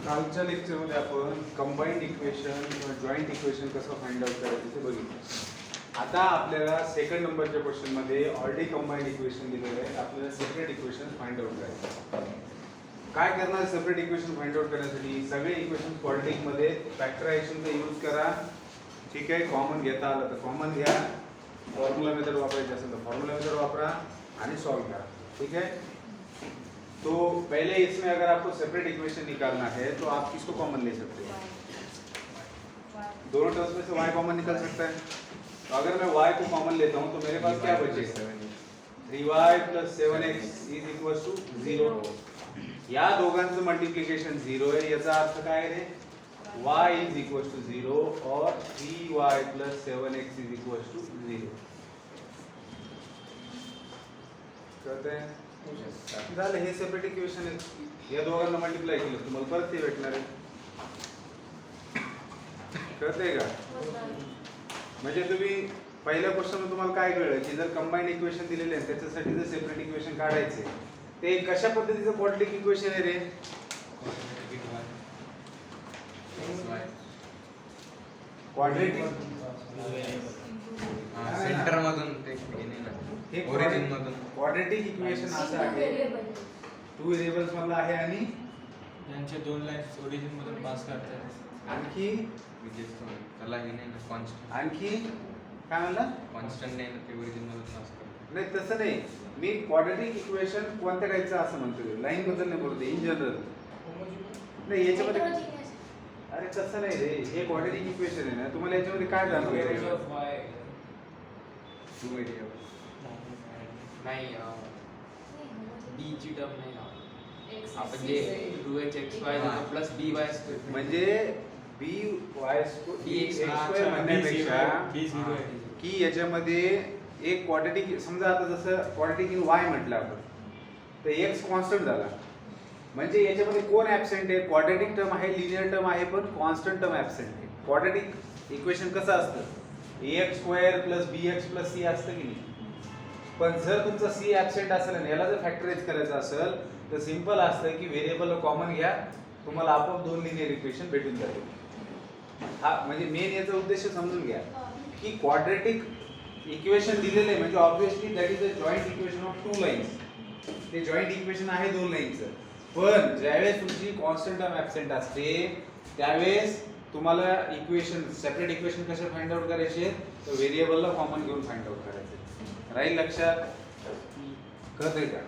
कालच्या लेक्चरमध्ये आपण कंबाईंड इक्वेशन किंवा जॉईंट इक्वेशन कसं फाइंड आउट करायचं ते बघितलं. आता आपल्याला सेकंड नंबरच्या क्वेश्चनमध्ये ऑलरेडी कंबाईंड इक्वेशन दिलेलं आहे. आपल्याला सेपरेट इक्वेशन फाइंड आउट करायचं. काय करणार सेपरेट इक्वेशन फाइंड आउट करण्यासाठी? सगळे इक्वेशन क्वाड्रेटिकमध्ये फॅक्टरायझेशनचा यूज करा. ठीक आहे, कॉमन घेता आलं तर कॉमन घ्या, फॉर्म्युला मेथड वापरायची असेल तर फॉर्म्युला मेथड वापरा आणि सॉल्व करा. ठीक है, तो पहले इसमें अगर आपको सेपरेट इक्वेशन निकालना है तो आप किसको कॉमन ले सकते हैं? दोनों टर्म्स में से y कॉमन निकल सकता है. तो अगर मैं y को कॉमन लेता हूं तो मेरे पास क्या बचेगा? 3y plus 7x is equals to 0. या दोघांचं मल्टिप्लिकेशन 0 आहे. याचा अर्थ काय रे? y is equals to 0 और 3y plus 7x is equals to 0. कळतंय? झालं, हे सेपरेट इक्वेशन आहे. या दोघांना मल्टिप्लाय केलं तुम्हाला परत ते भेटणार आहे. कळतंय का? म्हणजे तुम्ही पहिल्या क्वेश्चन तुम्हाला काय कळलं की जर कंबाईंड इक्वेशन दिलेले आहे त्याच्यासाठी जर सेपरेट इक्वेशन काढायचे ते कशा पद्धतीचं क्वाड्रेटिक इक्वेशन आहे रे? क्वाड्रेटिक सेंटर मधून ते ओरिजिन मधून क्वाड्रेटिक इक्वेशन असं आहे, टू व्हेरिएबल्स मधला आहे आणि यांचे दोन लाईन्स ओरिजिन मधून पास करतात. आणखी त्याला हे नाही ना कॉन्स्टंट, आणखी काय म्हणला? कॉन्स्टंट नाही ना ते ओरिजिन मधून पास करतात. नाही तसं नाही, मी क्वाड्रेटिक इक्वेशन कोणत्या टाईपचं असं म्हणतोय, लाईन बद्दल नाही बोलते, इन जनरल. नाही याच्यामध्ये अरे तसं नाही रे, हे क्वाड्रेटिक इक्वेशन आहे ना, तुम्हाला याच्यामध्ये काय जाणवलं? नाही b ची टर्म नाही ना, आपण जे 2hxy प्लस by स्क्वेअर म्हणजे by² म्हणण्यापेक्षा की याच्यामध्ये एक क्वाड्रेटिक समजा, आता जसं क्वाड्रेटिक इन y म्हटलं आपण तर x कॉन्स्टंट झाला म्हणजे याच्यामध्ये कोण ॲब्सेंट आहे? क्वाड्रेटिक टर्म आहे, लिनियर टर्म आहे, पण कॉन्स्टंट टर्म ॲब्सेंट आहे. क्वाड्रेटिक इक्वेशन कसं असतं? ax² + bx + c असतं की नाही. पण जर तुमचा c ॲब्सेंट असेल आणि याला जर फॅक्टराइज करायचं असेल तर सिंपल असतं की व्हेरिएबल कॉमन घ्या, तुम्हाला आपोआप दोन लिनियर इक्वेशन भेटून जाते. हा म्हणजे मेन याचा उद्देश समजून घ्या की क्वाड्रेटिक इक्वेशन दिलेले आहे म्हणजे obviously that is a joint equation of two lines. ते जॉइंट इक्वेशन आहे दोन लाईनचं. पण ज्यावेळेस तुमची कॉन्स्टंट टर्म ॲब्सेंट असते त्यावेळेस तुम्हाला इक्वेशन सेपरेट इक्वेशन कसे फाइंड आउट करायचे? तर व्हेरिएबलला कॉमन घेऊन फाइंड आउट करायचे. राहील लक्षात? कळतंय का?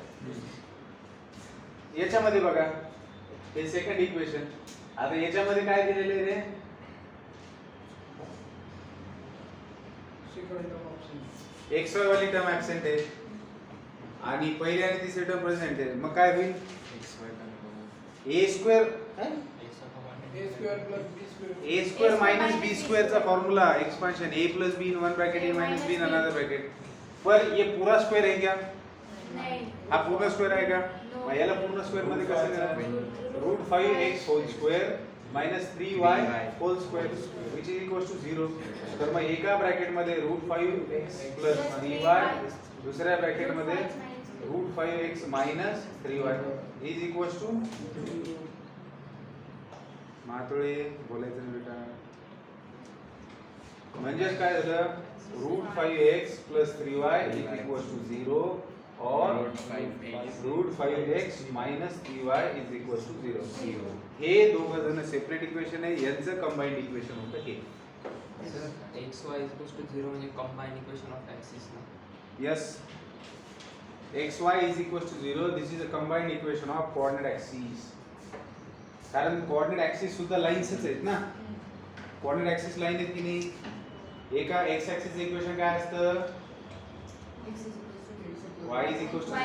याच्यामध्ये बघा हे सेकंड इक्वेशन. आता याच्यामध्ये काय दिलेले रे? xy वाली टर्म ॲब्सेंट आहे आणि पहिली आणि तिसरी टर्म प्रेझेंट आहे. मग काय होईल? a² minus b² चा formula expansion a plus b in one bracket a minus b in another bracket. पर ये पूरा स्क्वायर है क्या? नहीं. हा पूर्ण स्क्वायर आहे का? मग याला पूर्ण स्क्वायर मध्ये कसं करणार? √5x whole square minus 3y whole square which is equals to 0. तर मग एका ब्रॅकेट मध्ये √5x plus 3y, दुसऱ्या ब्रॅकेट मध्ये √5x minus 3y is equals to मातोळे बोलायचं नाही बेटा. म्हणजेच काय झालं? √5x plus 3y is equals to 0 और √5x minus 3y is equals to 0. हे दोघं जण सेपरेट इक्वेशन आहे, यांचं कंबाईंड इक्वेशन होतं हे. xy = 0 म्हणजे कंबाईंड इक्वेशन ऑफ ॲक्सिस ना. Yes, xy is equals to 0. This is a combined equation of coordinate axis. कारण coordinate axis सुद्धा लाईन्सच आहेत ना. कोऑर्डिनेट ॲक्सिस लाईन आहेत की नाही? एका x ॲक्सिस इक्वेशन काय असतं? y is equals to 0.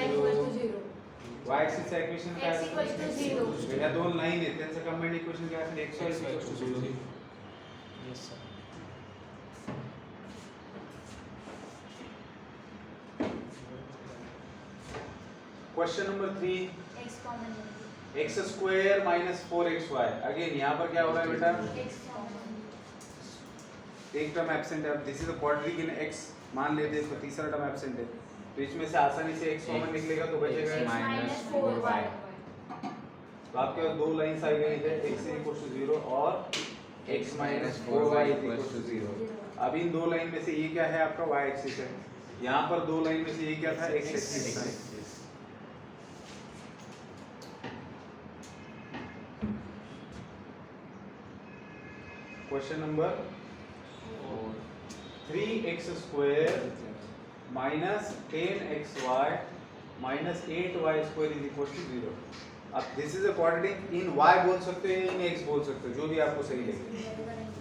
y axis चं इक्वेशन काय असतं? या दोन लाईन आहेत त्यांचं कंबाईंड इक्वेशन काय असेल? x is equals to 0. Yes sir. Question number 3. X common है. x² minus 4xy. अगेन यहाँ पर क्या हो रहा है बेटा? X common. एक टर्म एब्सेंट है. This is a quadratic in x मान लेते हैं, तो तीसरा टर्म एब्सेंट है तो इसमें से आसानी से x कॉमन निकलेगा तो बचेगा -4y. तो आपके पास दो लाइंस आई गई है, x इक्वल टू 0 और x minus 4y equal to 0। अब इन दो लाइन में से ये क्या है आपका y एक्सिस है, यहाँ पर दो लाइन में से ये क्या था x एक्सिस था। Question number 3x square minus 10xy minus 8y square is equal to 0। अब this is a quadratic in y बोल सकते हैं, इन x बोल सकते हो, जो भी आपको सही लगे।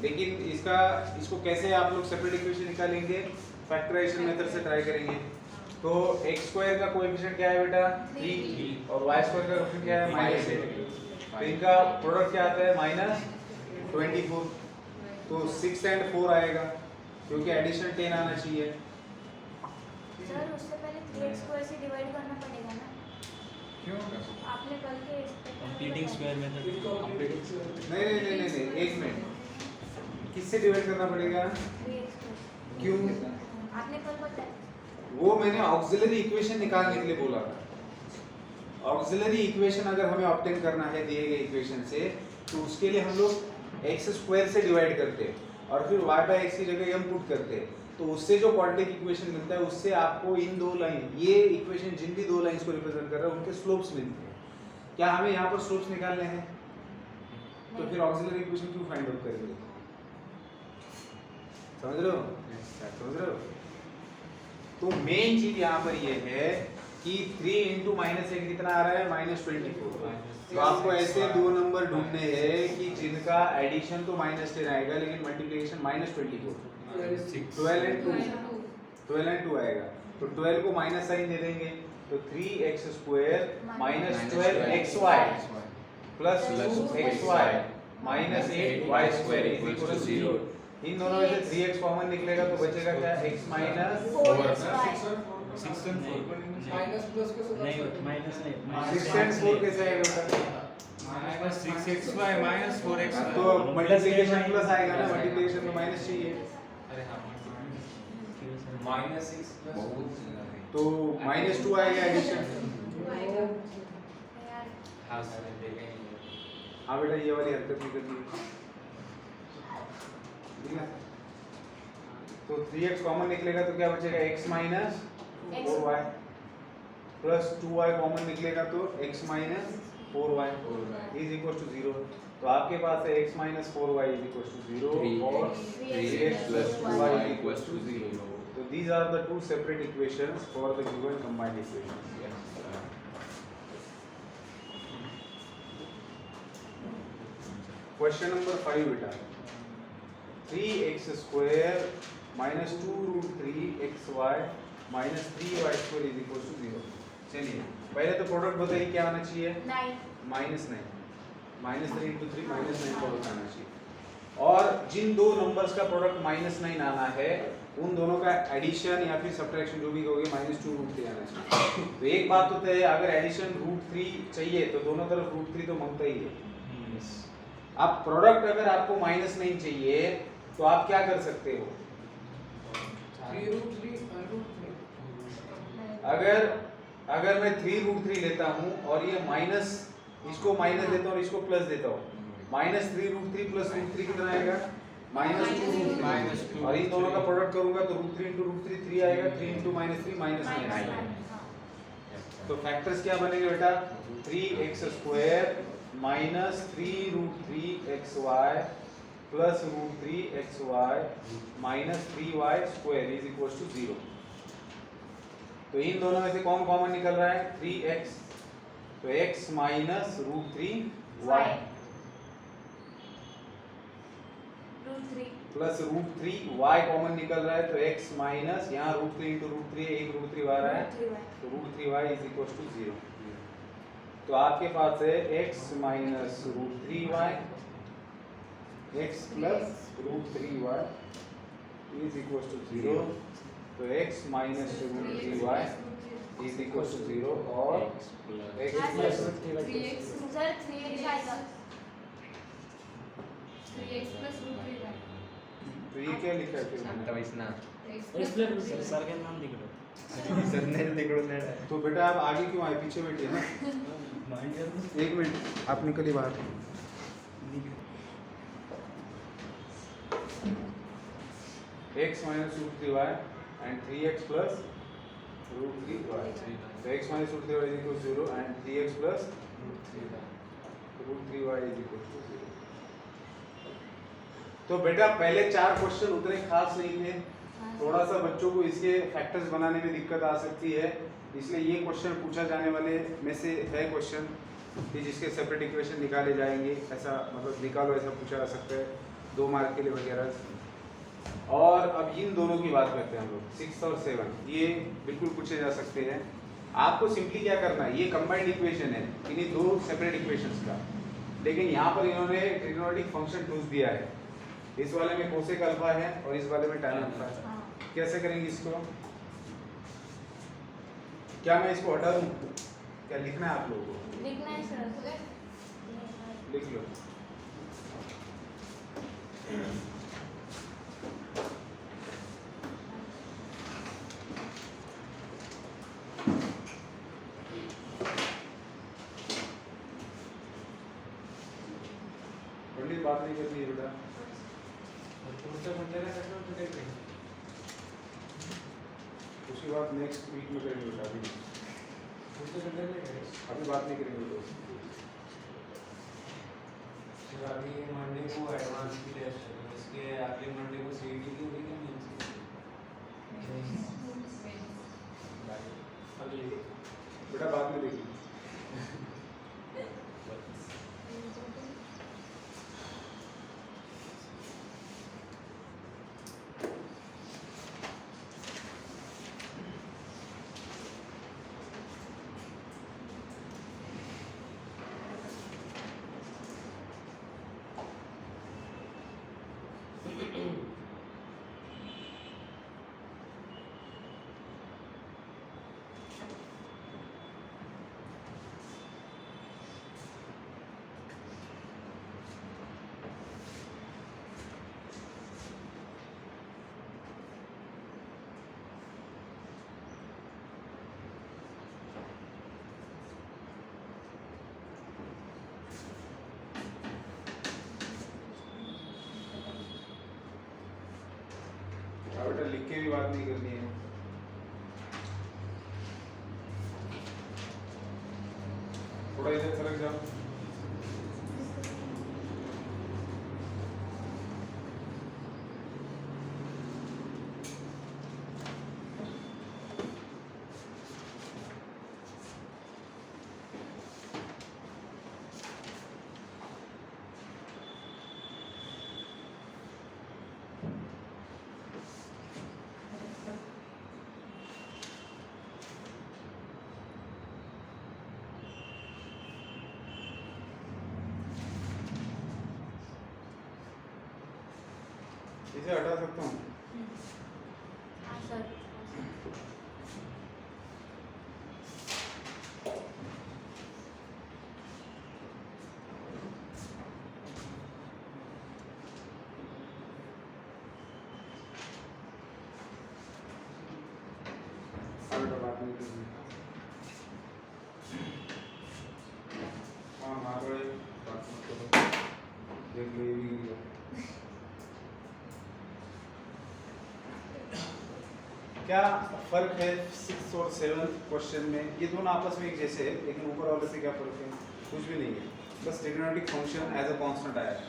लेकिन इसको कैसे आप लोग सेपरेट इक्वेशन निकालेंगे, फैक्टराइजेशन मेथड से ट्राई करेंगे। तो x स्क्वायर का कोएफिशिएंट क्या है बेटा 3 और y स्क्वायर का कोएफिशिएंट क्या है -8। तो इनका प्रोडक्ट क्या आता है -24। तो 6 and 4 आएगा क्योंकि एडिशन 10 आना चाहिए। सर उससे पहले 3x स्क्वायर से डिवाइड करना पड़ेगा ना, क्यों? आपने कल के कंप्लीटिंग स्क्वायर मेथड। नहीं, एक मिनट, किससे डिवाइड करना पड़ेगा? 3x स्क्वायर क्यों? आपने कल बताया। वो मैंने ऑक्सिलरी इक्वेशन निकालने के लिए बोला था। ऑक्सिलरी इक्वेशन अगर हमें ऑब्टेन करना है दिए गए इक्वेशन से, तो उसके लिए हम लोग x स्क्वायर से डिवाइड करते हैं और फिर y बाय x की जगह m पुट करते हैं। तो उससे जो क्वाड्रेटिक इक्वेशन मिलता है उससे आपको इन दो लाइन, ये इक्वेशन जिन भी दो लाइंस को रिप्रेजेंट कर रहा है उनके स्लोप्स मिलते हैं। क्या हमें यहाँ पर स्लोप्स निकालने हैं? तो फिर ऑक्सिलरी इक्वेशन क्यों फाइंड आउट करेंगे? समझ रहे हो? तो मेन चीज यहाँ पर ये है कि 3 इंटू -8 कितना आ रहा है -24। तो आपको ऐसे दो नंबर ढूंढने हैं कि जिनका एडिशन तो -10 आएगा लेकिन मल्टीप्लिकेशन -24। 12 and 2 आएगा। तो 12 को माइनस साइन दे देंगे तो 3x square -12xy plus 2xy minus 8y square is equal to 0। इन दोनों में से 3x कॉमन निकलेगा तो बचेगा क्या x minus 4xy 6 and 4 minus plus के साथ नहीं माइनस नहीं 6 and 4 कैसे आएगा बेटा? -6xy -4xy तो मल्टीप्लिकेशन प्लस आएगा ना, मल्टीप्लिकेशन में माइनस चाहिए। अरे हाँ -6 प्लस तो -2 आएगा एडिशन। हाँ सर देखेंगे। हाँ बेटा ये वाली हरकत नहीं करनी ठीक है। तो 3x कॉमन निकलेगा तो क्या बचेगा x minus 4y plus 2y common निकलेगा तो x minus 4y is equal to 0। तो आपके पास है x minus 4y is equal to 0 और 3x plus 2y is equal to 0। तो these are the two separate equations for the given combined equation। Question number 5 बेटा 3x square minus 2√3xy minus 3y square is equal to 0। चलिए पहले तो product बताइए क्या आना चाहिए? -9 -3 into 3 -9 प्रोडक्ट आना चाहिए। और जिन दो नंबर्स का प्रोडक्ट -9 आना है उन दोनों का एडिशन या फिर सब्ट्रैक्शन जो भी कहोगे -2√3 आना चाहिए। तो एक बात तो तय है, अगर एडिशन √3 चाहिए तो दोनों तरफ √3 तो मांगता ही है। अब प्रोडक्ट अगर आपको -9 चाहिए तो आप क्या कर सकते हो? 3√3 अगर मैं 3√3 लेता हूं और ये माइनस, इसको माइनस देता हूं और इसको प्लस देता हूं, -3√3 प्लस √3 कितना आएगा? -2 और इन दोनों का प्रोडक्ट करूंगा तो √3 into √3 3 आएगा, 3 into -3 -9 आएगा। तो फैक्टर्स क्या बनेंगे बेटा? 3x square minus 3√3xy plus √3xy minus 3y square is equal to 0। तो इन दोनों में से कौन कॉमन निकल रहा है? 3x। तो x minus √3y plus √3y common निकल रहा है तो x माइनस यहाँ √3 into √3 एक √3 आ रहा है तो √3y इज इक्वल टू 0। तो आपके पास है x minus √3y x plus √3y is equal to 0। तो x minus √3y is equal to 0 और x प्लस सर 3x आएगा। 3x plus √3y तो ये क्या लिखा है फिर? शांत बैस ना. सर के नाम दिख रहा सर ने तिकडून नाही. तो बेटा आप आगे क्यों आए, पीछे बैठिए ना. एक मिनट, आप निकलिए बाहर. x minus root 3y and 3x plus root 3y. So x minus root 3y is equal to 0 and 3x plus root 3y is equal to 0. तो बेटा पहले 4 क्वेश्चन उतने खास नहीं थे, थोड़ा सा बच्चों को इसके फैक्टर्स बनाने में दिक्कत आ सकती है, इसलिए ये क्वेश्चन पूछा जाने वाले में से है क्वेश्चन कि जिसके सेपरेट इक्वेशन निकाले जाएंगे, ऐसा मतलब निकालो ऐसा पूछा जा सकता है 2 मार्क के लिए वगैरह. और अब इन दोनों की बात करते हैं हम लोग, 6 और 7, ये बिल्कुल पूछे जा सकते हैं. आपको सिंपली क्या करना है, ये कंबाइंड इक्वेशन है इन्हीं 2 सेपरेट इक्वेशंस का, लेकिन यहाँ पर इन्होंने ट्रिग्नोमेट्रिक फंक्शन टूज दिया है. इस वाले में कोसेक अल्फा है और इस वाले में tan अल्फा है. कैसे करेंगे इसको? क्या मैं इसको हटा दूं? क्या लिखना है आप लोगों को? लिखना है सर. लिख लो. पंडित बात नहीं करनी है बेटा. उसकी बात नेक्स्ट वीक में करेंगे बेटा. अभी बात नहीं करेंगे तो. अभी मंडे को एडवांस की टेस्ट है, इसके अगले मंडे को सीईटी की होगी क्या मेंस की? अगले बेटा बाद में देखिए. बेटा लिख के भी बात नहीं करनी है. थोड़ा इधर सरक जाओ. इसे हटा सकता हूँ. हाँ सर. बेटा बात नहीं करनी. हाँ मार रहे बात मत करो. देख लो ये भी गिर गया. क्या फर्क है 6 और 7 क्वेश्चन में? ये दोनों आपस में एक जैसे है, लेकिन ऊपर वाले से क्या फर्क है? कुछ भी नहीं है, बस trigonometric function as a constant आया है.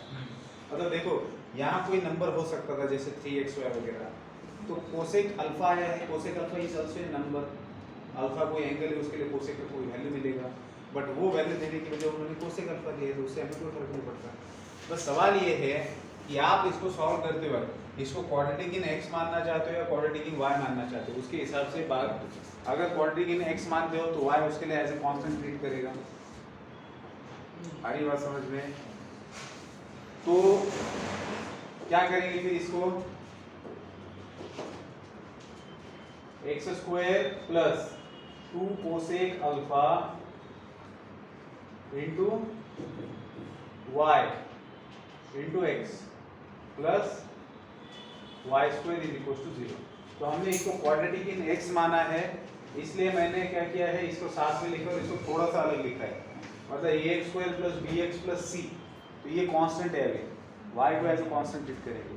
मतलब देखो यहाँ कोई नंबर हो सकता था जैसे 3xy वगैरह, तो कोसेक अल्फा है, cosec alpha is also a number. Alpha कोई एंगल है, उसके लिए कोसेक का कोई वैल्यू मिलेगा, बट वो वैल्यू देने के लिए उन्होंने कोसेक अल्फा दिया, तो उससे हमें कोई फर्क नहीं पड़ता. बस सवाल ये है कि आप इसको सॉल्व करते वक्त इसको क्वाड्रेटिक इन x मानना चाहते हो या क्वाड्रेटिक इन y मानना चाहते हो, उसके हिसाब से बात. अगर क्वाड्रेटिक इन x मानते हो तो y उसके लिए एज ए कांस्टेंट ट्रीट करेगा. आ रही बात समझ में? तो क्या करेंगे फिर इसको? X square plus 2 cosec alpha into y into x plus y square is equal to 0। तो हमने इसको क्वाड्रेटिक इन x माना है, इसलिए मैंने क्या किया है, इसको साथ में लिखा और इसको थोड़ा सा अलग लिखा है। मतलब ax square plus bx plus c, तो ये कांस्टेंट है, अभी y को एज अ कांस्टेंट ट्रीट करेंगे।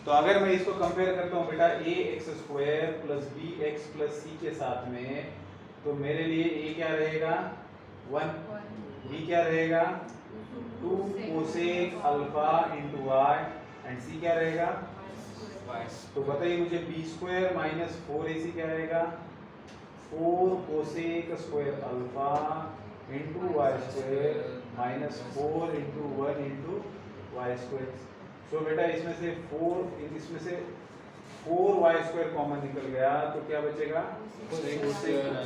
तो अगर मैं इसको कंपेयर करता हूँ बेटा ax square plus bx plus c के साथ में, तो मेरे लिए a क्या रहेगा 1, b क्या रहेगा 2 cosec alpha into y and c क्या रहेगा। तो बताइए मुझे b स्क्वायर माइनस 4ac क्या रहेगा 4 cosec square alpha into y square minus 4 into 1 into y square. तो बेटा इसमें से 4y स्क्वायर कॉमन निकल गया, तो क्या बचेगा कोसेक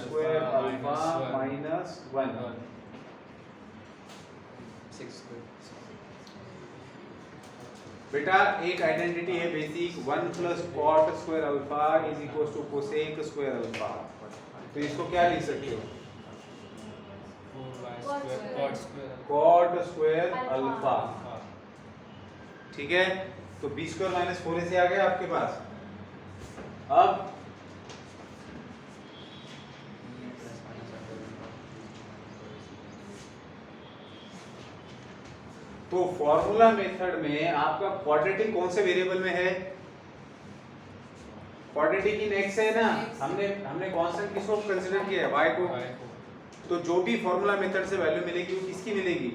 स्क्वायर अल्फा माइनस 1। 6 बेटा एक आइडेंटिटी है basic 1 plus cot square alpha is equal to cosec square alpha. तो इसको क्या लिख सकते हो, कॉट स्क्वायर अल्फा, ठीक है। तो b स्क्वायर माइनस 4ac आ गया आपके पास। अब तो फॉर्मूला मेथड में आपका क्वाड्रेटिक कौन से वेरिएबल में है, क्वाड्रेटिक इन x है ना, हमने कांस्टेंट किसको कंसीडर किया है y को। तो जो भी फॉर्मूला मेथड से वैल्यू मिलेगी वो किसकी मिलेगी,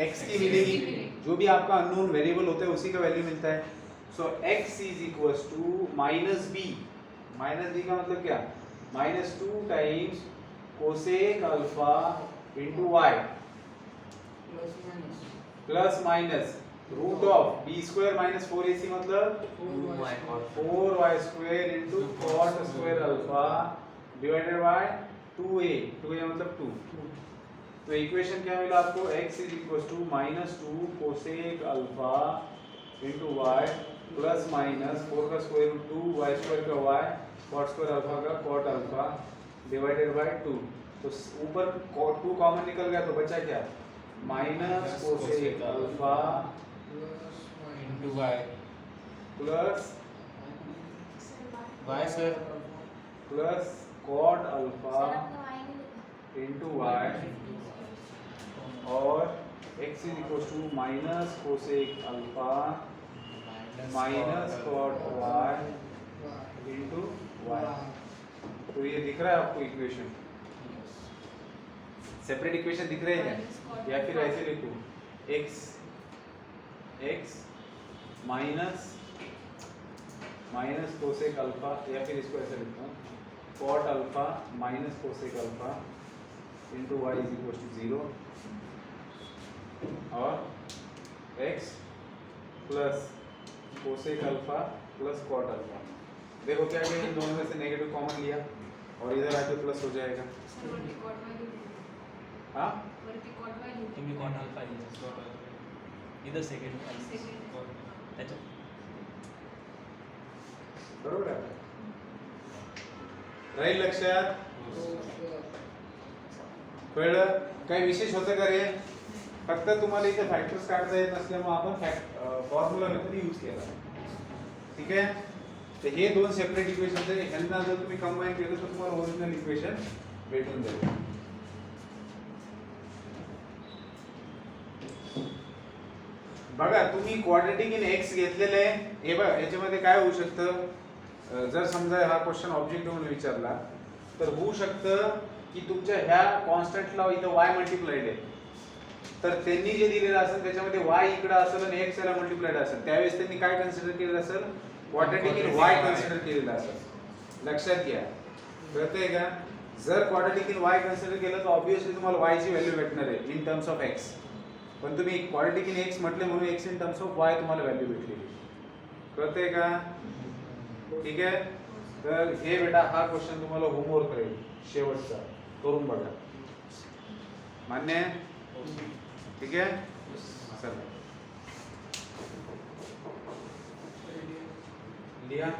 x की मिलेगी। जो भी आपका अननोन वेरिएबल होता है उसी का वैल्यू मिलता है। So x is equals to minus b का मतलब क्या, -2 times cosec alpha into y plus minus root of b square minus 4ac मतलब 4y square into cot square alpha divided by 2a मतलब 2। तो इक्वेशन क्या मिला आपको, x is equal to -2 cosec alpha into y plus minus 4 का square root 2 y square का y cot square alpha का cot alpha divided bye 2। तो ऊपर 2 कॉमन निकल गया, तो बचा क्या minus cosec alpha into y plus y sir plus cot alpha sir आपने y नहीं लिखा। इंटू वाई और x is equal to minus cosec alpha minus cot y into y. तो ये दिख रहा है आपको इक्वेशन, सेपरेट इक्वेशन दिख रहे हैं, या फिर ऐसे लिखूं x माइनस कोसेक अल्फा, या फिर इसको ऐसे लिखता हूँ cot alpha minus cosec alpha into y is equal to 0 और x plus cosec alpha plus cot alpha. देखो क्या किया, इन दोनों में से नेगेटिव कॉमन लिया और इधर आके प्लस हो जाएगा। हाँ तुम्ही कॉट अल्फा इधर सेकंड त्याच्या बरोबर आहे, राहील लक्षात, कळलं। काही विशेष होतं का रे, फक्त तुम्हाला इथे फॅक्टर्स काढता येत नसल्यामुळे आपण फॉर्म्युला मेथड यूज केला, ठीक आहे। तर हे दोन सेपरेट इक्वेशन आहे, यांना जर तुम्ही कंबाईन केलं तर तुम्हाला ओरिजिनल इक्वेशन भेटून जाईल। बघा तुम्ही क्वाड्रेटिक इन x घेतलेले आहे, हे बघा याच्यामध्ये काय होऊ शकतं, जर समजा हा क्वेश्चन ऑब्जेक्टिव्ह म्हणून विचारला तर होऊ शकतं की तुमच्या ह्या कॉन्स्टंटला इथं y मल्टिप्लाइड आहे, तर त्यांनी जे दिलेलं असेल त्याच्यामध्ये y इकडे असेल आणि x याला मल्टिप्लाइड असेल, त्यावेळेस त्यांनी काय कन्सिडर केलेलं असेल, क्वाड्रेटिक इन y कन्सिडर केलेलं असेल। लक्षात घ्या, कळतंय का। जर क्वाड्रेटिक इन y कन्सिडर केलं तर ऑब्वियसली तुम्हाला y ची व्हॅल्यू भेटणार आहे इन टर्म्स ऑफ x, पण तुम्ही क्वाड्रेटिक इन x म्हटले म्हणून x in terms of y तुम्हाला व्हॅल्यू भेटली, कळतंय का, ठीक आहे। तर हे बेटा हा क्वेश्चन तुम्हाला होमवर्क राहील शेवटचा, करून बघा, मान्य आहे, ठीक आहे। चला लिहा।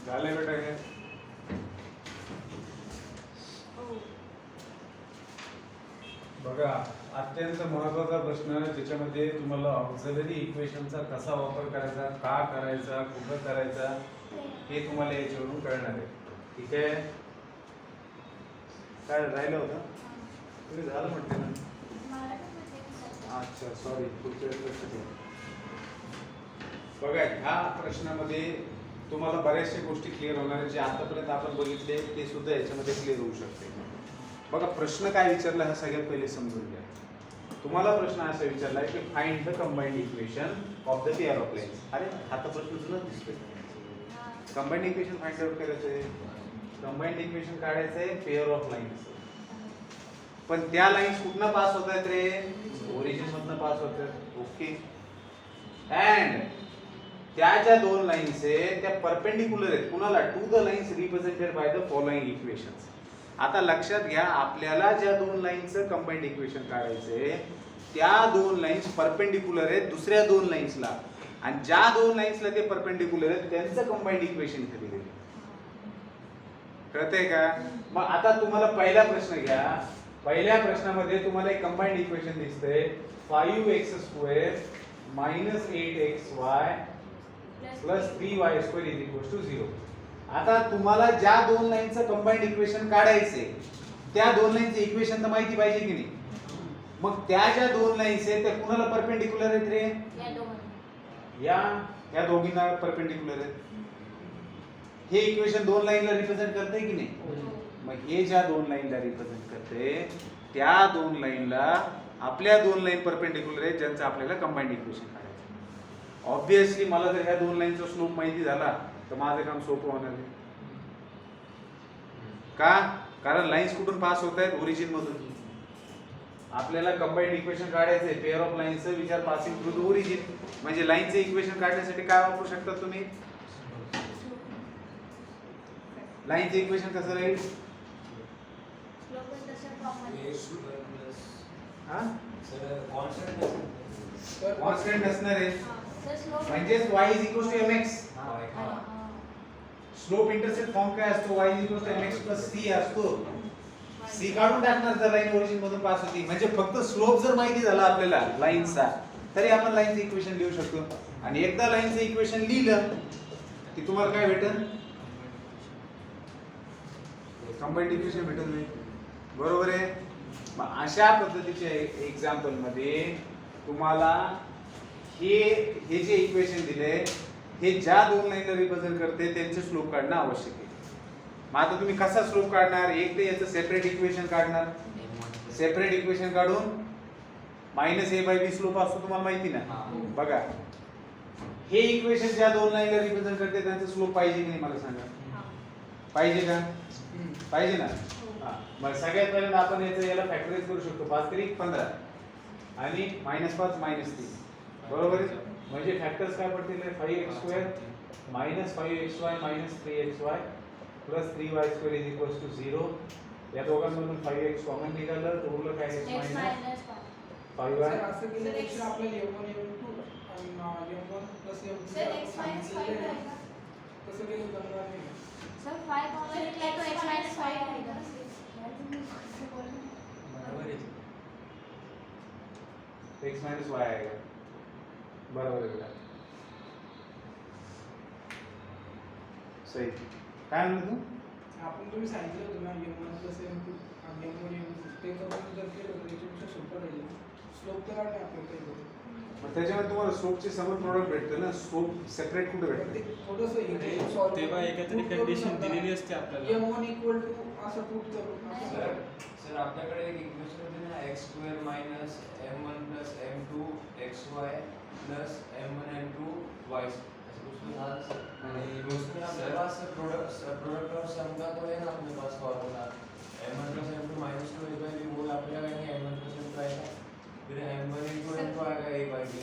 झालंय बेटा काय? हो. बघा, अत्यंत महत्त्वाचा प्रश्न ज्याच्यामध्ये तुम्हाला ऑक्झिलरी इक्वेशनचा कसा वापर करायचा, का करायचा, कुठं करायचा हे तुम्हाला याच्यावरून कळणार आहे. ठीक आहे? काय राहिलं होतं? तुम्ही झालं म्हटलं ना. मला पण माहिती आहे सर. अच्छा, सॉरी, पुढच्या वेळेस लक्ष द्या. बघा, ह्या प्रश्नामध्ये तुम्हाला बऱ्याचशा गोष्टी क्लिअर होणार आहेत. जे आतापर्यंत आपण बघितले ते सुद्धा याच्यामध्ये क्लिअर होऊ शकते. बघा, प्रश्न काय विचारला हा सगळ्यात पहिले समजून घ्या. तुम्हाला प्रश्न असा विचारला आहे की find the combined equation of the pair of lines. अरे हा तर प्रश्न जुनाच दिसतोय. कंबाइंड इक्वेशन फाइंड आउट करायचं आहे. कंबाइंड इक्वेशन काढायचं आहे पेअर ऑफ लाईन्स. पण त्या लाईन्स कुठनं पास होत आहेत रे? ओरिजिन मधनं पास होत आहेत. ओके. अँड त्या ज्या दोन लाईन्स आहेत त्या परपेंडिक्युलर आहेत कुणाला? To the lines represented by the following equations. आता लक्षात घ्या, आपल्याला ज्या दोन लाईन्सचं कंबाइंड इक्वेशन काढायचंय त्या दोन लाईन्स परपेंडिक्युलर आहेत दुसऱ्या दोन लाईन्सला, आणि ज्या दोन लाईन्सला ते परपेंडिक्युलर आहेत त्यांचं कंबाइंड इक्वेशन इथे दिलेलं आहे. कळतंय का? मग आता तुम्हाला पहिला प्रश्न घ्या. पहिल्या प्रश्नामध्ये तुम्हाला एक कंबाइंड इक्वेशन दिसतंय 5x² - 8xy + 3y² = 0. आता तुम्हाला ज्या दोन लाईनचं कंबाइंड इक्वेशन काढायचे त्या दोन लाईनचं इक्वेशन तर माहिती पाहिजे की नाही? मग त्या ज्या दोन लाईन्स आहेत त्या कुणाला परपेंडिक्युलर आहेत रे? या दोघांना. या दोघींना परपेंडिक्युलर आहेत. हे इक्वेशन दोन लाईनला रिप्रेझेंट करते की नाही? मग हे ज्या दोन लाईनला रिप्रेझेंट करते त्या दोन लाईनला आपल्या दोन लाईन परपेंडिक्युलर आहेत ज्यांचं आपल्याला कंबाइंड इक्वेशन काढायचं. ऑब्विसली मला जर ह्या दोन लाईनचा स्लोप माहिती झाला तर माझं काम सोपं होणार आहे. का? कारण लाईन्स कुठून पास होत आहेत? ओरिजिन मधून. आपल्याला कंबाइंड इक्वेशन काढायचंय पेअर ऑफ लाईन्सचं विचार पासिंग थ्रू द ओरिजिन. म्हणजे लाईनचं इक्वेशन काढण्यासाठी काय वापरू शकता तुम्ही? लाईनचं इक्वेशन कसं राहील? स्लोप इज तसं फॉर्ममध्ये. हा? कॉन्स्टंट कॉन्स्टंट असणार आहे. सर स्लोप म्हणजे y = mx. Slope intercept form काय असतो? y = mx + c असतो. c काढून टाकणार जर लाईन ओरिजिन मधून पास होती. म्हणजे फक्त स्लोप जर माहिती झाला आपल्याला लाईनचा तरी आपण लाईनचं इक्वेशन लिहू शकतो. आणि एकदा लाईनचं इक्वेशन लिहिलं की तुम्हाला काय भेटेल? कंबाइंड इक्वेशन भेटत नाही. बरोबर आहे? मग अशा पद्धतीच्या एक्झाम्पल मध्ये तुम्हाला हे जे इक्वेशन दिले हे ज्या दोन लाईनला रिप्रेझेंट करते त्यांचे स्लोप काढणं आवश्यक आहे. मग आता तुम्ही कसा स्लोप काढणार? एक तर याचं सेपरेट इक्वेशन काढणार. सेपरेट इक्वेशन काढून -a/b स्लोप असतो तुम्हाला माहिती ना? बघा, हे इक्वेशन ज्या दोन लाईनला रिप्रेझेंट करते त्यांचा स्लोप पाहिजे की नाही मला सांगा? पाहिजे का? पाहिजे ना? मग सगळ्यात पहिल्यांदा आपण याला फॅक्टराइज करू शकतो. 5 × 15 आणि -5 -3. बरोबर आहे? म्हणजे फॅक्टर्स काय पडतील? 5x² - 5xy - 3xy + 3y² = 0. या दोघांमधून 5x कॉमन निघालं तर उरलं काय? x - 5y. सर असं केल्यापेक्षा आपल्याला m1 m2 आणि m1 + m2 सर x - 5 रहेगा. तसं केलं जमणार नाही. सर 5 कॉमन निकला तो x - 5 रहेगा. बरोबर आहे. x - y आएगा. बरोबर आहे बेटा. सही. काय म्हणतो तू? आपण तुम्ही सांगितलं होतं ना m1 + m2 आणि m1 m2 ते करून जर केलं तर त्याच्यापेक्षा सोपं राहील. स्लोप तर आहे आपल्याला काही. मग त्याच्यामध्ये तुम्हाला स्लोपचे समोर प्रोडक्ट भेटतं ना. स्लोप सेपरेट कुठे पण भेटते? ते थोडंसं इकडे solve तेव्हा करून एकत्रित put करू कंडिशन शकता. दिलेली असते आपल्याला. m1 = असं पुट करून असं सर सर आपल्याकडे एक इक्वेशन होती ना x² - m1 + m2 xy + m1 m2 y. उसमें था सर. आणि उसमें आपके पास प्रोडक्ट और सम का तो है ना अपने पास फॉर्मूला. m1 + m2 - 2a/b वो आपका कहेंगे m1 + m2 आएगा. फिर m1 × m2 आएगा a/b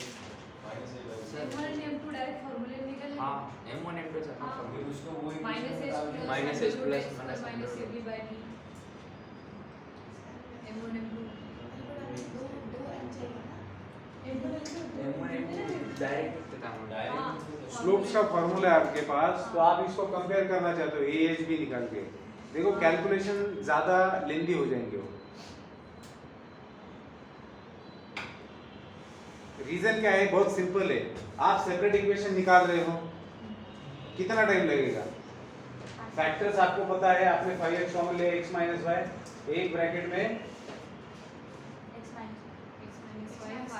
सर m1 डायरेक्ट फॉर्मूले निकल हाँ m1 m2 चा हाँ. फिर उसको वो -s डाल minus s plus minus -ab/d m1 m2 दो m चाहिए ना. m1 m2 डायरेक्ट ते काम डायरेक्ट स्लोप्स का फॉर्मूला है आपके पास, तो आप इसको कंपेयर करना चाहते हो ए एच बी निकाल के, देखो कैलकुलेशन ज्यादा लेंदी हो जाएंगे वो। रीजन क्या है, बहुत सिंपल है, आप सेपरेट इक्वेशन निकाल रहे हो, कितना टाइम लगेगा? फैक्टर्स आपको पता है, आपने 5x कॉमन ले x माइनस वाई, एक ब्रैकेट में x minus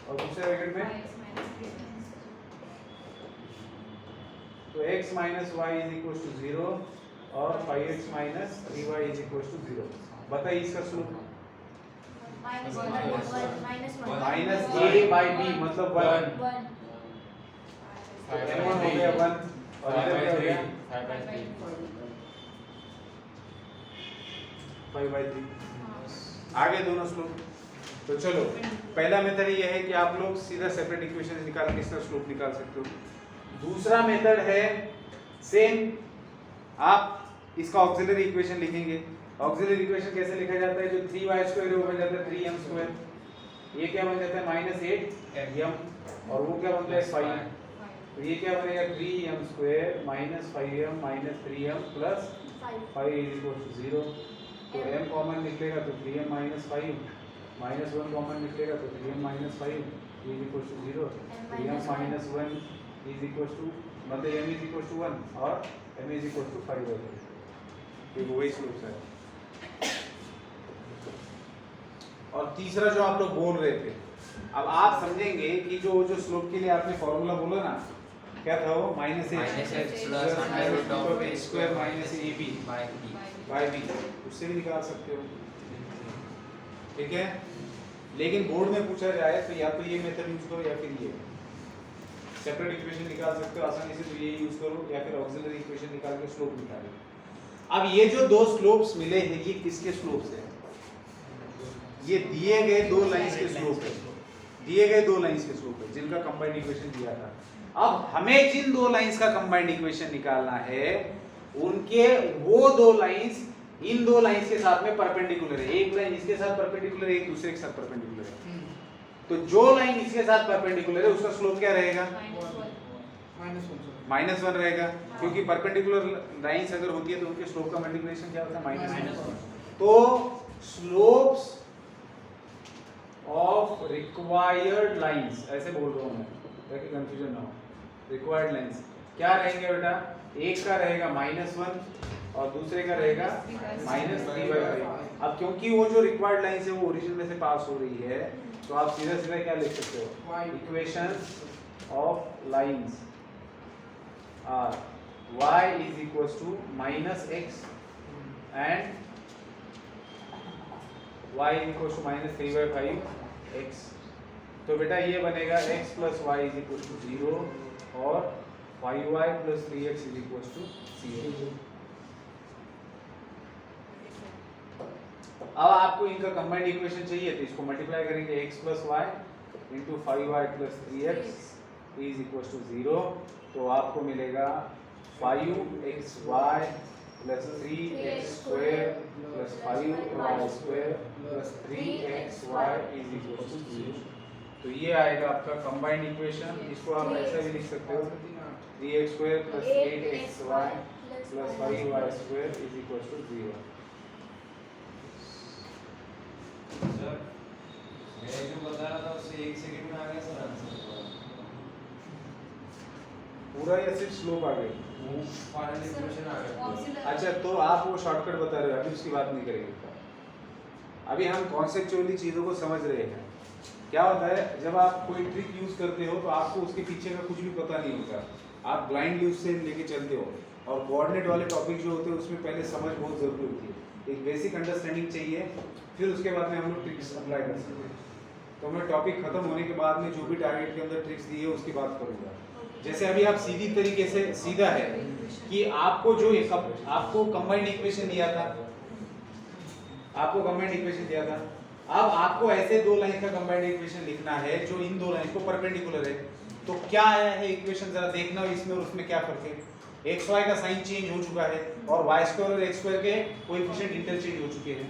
और दूसरे ब्रैकेट में, तो x minus y is equal to 0 और 5x minus 3y is equal to 0। बताइए इसका slope minus minus a by b मतलब 1, 1 तो m1 हो गया 1 और इधर क्या हो गया 5/3। आगे दोनों स्लोप। तो चलो पहला मेथड ये है कि आप लोग सीधा सेपरेट इक्वेशन निकाल के इसका स्लोप निकाल सकते हो। दूसरा मेथड है सेम, आप इसका ऑक्सिलरी इक्वेशन लिखेंगे। ऑक्सिलरी इक्वेशन कैसे लिखा जाता है, जो 3y² वो बन जाता है 3m², ये क्या बन जाता है -8m और वो क्या बनता है 5, तो ये क्या बनेगा 3m² - 5m - 3m plus 5 is equal to 0। तो m कॉमन निकलेगा तो 3m - 5 -1 कॉमन निकलेगा तो 3m - 5 is equal to 0। 3m - 1 is equal to मतलब m इज इक्वल टू 1 और m इज इक्वल टू 5 हो जाएगा। ये वही स्लोप है। और तीसरा जो आप लोग बोल रहे थे, अब आप समझेंगे कि जो स्लोप के लिए आपने फॉर्मूला बोला ना, क्या था वो -x plus under root of a square minus ab by b। by b, उससे भी निकाल सकते हो, ठीक है। लेकिन बोर्ड में पूछा जाए तो या तो ये मेथड यूज करो या फिर ये सेपरेट इक्वेशन निकाल सकते हो आसानी से, तो ये यूज करो या फिर ऑक्सिलरी इक्वेशन निकाल के स्लोप निकालो। अब ये जो दो स्लोप्स मिले हैं ये किसके स्लोप्स हैं? ये दिए गए दो लाइंस के स्लोप है, दिए गए दो लाइंस के स्लोप है जिनका कंबाइंड इक्वेशन दिया था। अब हमें जिन दो लाइंस का कंबाइंड इक्वेशन निकालना है उनके वो दो लाइंस इन दो लाइंस के साथ में परपेंडिकुलर है। एक लाइन इसके साथ परपेंडिकुलर है, एक दूसरे के साथ परपेंडिकुलर है। तो जो लाइन इसके साथ परपेंडिकुलर है उसका स्लोप क्या रहेगा? -1 रहेगा, क्योंकि परपेंडिकुलर लाइंस अगर होती है तो उनके स्लोप का मल्टीप्लिकेशन क्या होता है -1। तो स्लोप्स ऑफ रिक्वायर्ड लाइंस, ऐसे बोल रहा हूं मैं ताकि कंफ्यूजन ना हो, रिक्वायर्ड लाइंस क्या रहेंगे बेटा? एक का रहेगा -1 और दूसरे का रहेगा -3/5। अब क्योंकि वो जो रिक्वायर्ड लाइंस है वो ओरिजिन में से पास हो रही है, तो आप सीधा सीधा क्या लिख सकते हो? Equations of lines are y is equals to -x and y is equals to -3/5x। तो बेटा ये बनेगा x plus y is equals to 0 और 5y plus 3x is equals to 0। अब आपको इनका कंबाइंड इक्वेशन चाहिए तो इसको मल्टीप्लाई करेंगे, x plus y into 5y plus 3x is equals to 0। तो आपको मिलेगा 5xy plus 3x square plus 5y square plus 3xy is equals to 0। तो ये आएगा आपका कंबाइंड इक्वेशन। इसको आप ऐसे भी लिख सकते हो 3x square plus 8xy plus 5y square is equals to 0। Sir मैं जो बता रहा था उससे 1 सेकंड में आ गया सर आंसर पूरा या सिर्फ स्लोप आ गई? फाइनल इक्वेशन आ गया। अच्छा तो आप वो शॉर्टकट बता रहे हो, अभी उसकी बात नहीं करेंगे। अभी हम कॉन्सेप्चुअली चीज़ों को समझ रहे हैं। क्या होता है जब आप कोई ट्रिक यूज़ करते हो तो आपको उसके पीछे का कुछ भी पता नहीं होता, आप ब्लाइंडली उससे लेके चलते हो। और कोऑर्डिनेट वाले टॉपिक जो होते हैं उसमें पहले समझ बहुत ज़रूरी होती है, एक बेसिक अंडरस्टैंडिंग चाहिए, फिर उसके बाद में हम लोग ट्रिक्स अप्लाई कर सकते हैं। तो मैं टॉपिक खत्म होने के बाद में जो भी टारगेट के अंदर ट्रिक्स दी है उसकी बात करूँगा। जैसे अभी आप सीधी तरीके से सीधा है कि आपको जो आपको कंबाइंड इक्वेशन दिया था, आपको कंबाइंड इक्वेशन दिया था, अब आपको ऐसे दो लाइन का कंबाइंड इक्वेशन लिखना है जो इन दो लाइन को परपेंडिकुलर है। तो क्या आया है इक्वेशन, जरा देखना इसमें और उसमें क्या फर्क है। एक्स वाई का साइन चेंज हो चुका है और वाई स्क्वायर और एक्स स्क्वायर के कोएफिशिएंट इंटरचेंज हो चुके हैं।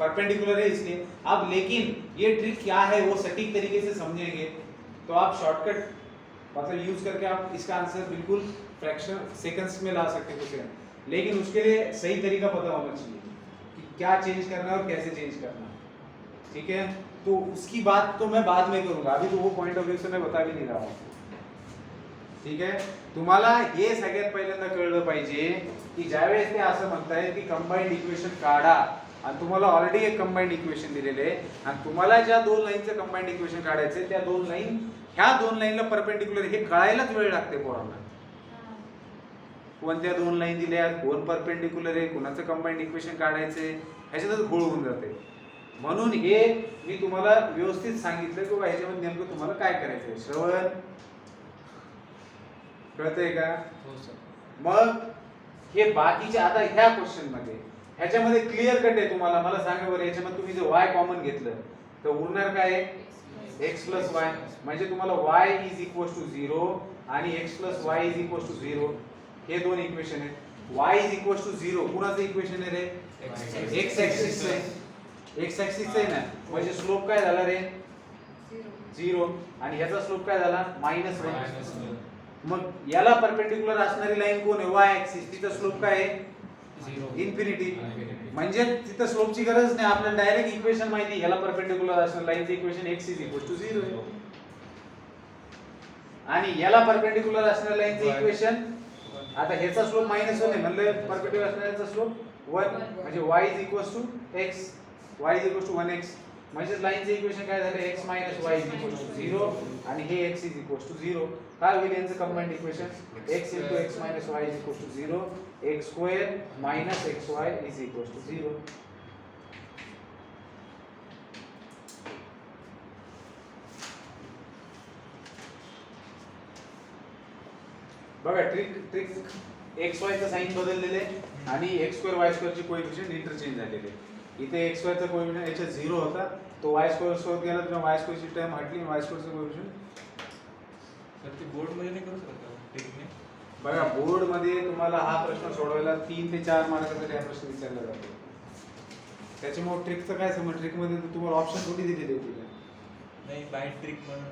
परपेंडिकुलर है इसलिए। अब लेकिन ये ट्रिक क्या है वो सटीक तरीके से समझेंगे तो आप शॉर्टकट मतलब यूज करके आप इसका आंसर बिल्कुल फ्रैक्शन सेकंड्स में ला सकते हो उसे, लेकिन उसके लिए सही तरीका पता होना चाहिए कि क्या चेंज करना है और कैसे चेंज करना है। ठीक है, तो उसकी बात तो मैं बाद में करूंगा, अभी तो वो पॉइंट ऑफ व्यू से मैं बता भी नहीं रहा हूँ। ठीक आहे, तुम्हाला हे सगळ्यात पहिल्यांदा कळलं पाहिजे की ज्यावेळेस ते असं म्हणतायत की कंबाइंड इक्वेशन काढा आणि तुम्हाला ऑलरेडी एक कंबाइंड इक्वेशन दिलेले आहे आणि तुम्हाला ज्या दोन लाईनचं कंबाइंड इक्वेशन काढायचं त्या दोन लाईन ह्या दोन लाईनला परपेंडिक्युलर हे कळायलाच वेळ लागते पोरांना। कोणत्या दोन लाईन दिल्या, कोण परपेंडिक्युलर आहे, कोणाचं कंबाइंड इक्वेशन काढायचंय, ह्याच्यातच घोळ होऊन जाते। म्हणून हे मी तुम्हाला व्यवस्थित सांगितलं की बाबा ह्याच्यामध्ये नेमकं तुम्हाला काय करायचंय। श्रवण कळतंय का? हो सर। मग हे बाकीचे आता ह्या क्वेश्चन मध्ये ह्याच्यामध्ये क्लिअर कट आहे तुम्हाला, मला सांगा बरं ह्याच्यामध्ये तुम्ही जर y कॉमन घेतलं तर उरणार काय आहे x प्लस y, म्हणजे तुम्हाला y इज इक्वल टू 0 आणि x plus y is equal to 0 हे दोन इक्वेशन आहेत। y इज इक्वल टू 0 कुणाचं इक्वेशन आहे रे? x ऍक्सिस आहे, x ऍक्सिस आहे ना, म्हणजे स्लोप काय झाला रे 0 आणि ह्याचा स्लोप काय झाला -1। मग याला परपेंडिक्युलर असणारी लाईन कोण आहे? y ऍक्सिस, तिचा स्लोप काय आहे इन्फिनिटी, म्हणजे तिथं स्लोपची गरज नाही, आपल्याला डायरेक्ट इक्वेशन माहिती ह्याला परपेंडिक्युलर असणारी लाईनचं equation x is equal to 0 आहे आणि याला परपेंडिक्युलर असणाऱ्या लाईनचं इक्वेशन आता ह्याचा स्लोप -1 आहे म्हणजे परपेंडिक्युलर असणाऱ्याचा स्लोप 1 म्हणजे y is equal to x, y is equal to 1x, म्हणजे लाईनचं इक्वेशन काय झालं x minus y is equal to 0 आणि हे x इज इक्वल टू 0। काय होईल यांचं combined equation? x into x minus y is equal to 0, x square minus xy is equal to 0। बघा ट्रिक xy चा साइन बदललेले आणि x स्क्वेअर y स्क्वेअर चे कोएफिशिएंट इंटरचेंज झालेले। इथे x स्क्वेअर चा कोएफिशिएंट याच्या 0 होता, तो y स्क्वेअर सोबत गेला तर y स्क्वेअर ची टर्म हटली आणि y स्क्वेअर चा कोएफिशिएंट सर ते बोर्ड मध्ये नाही करू शकत टेक्निक? बघा बोर्ड मध्ये तुम्हाला हा प्रश्न सोडवायला 3 ते 4 मार्काचा हा प्रश्न विचारला जातो। त्याच्यामुळे ट्रिकचं काय समज, ट्रिक मध्ये तुम्हाला ऑप्शन थोडी दिलेली होती नाही बाय ट्रिक म्हणून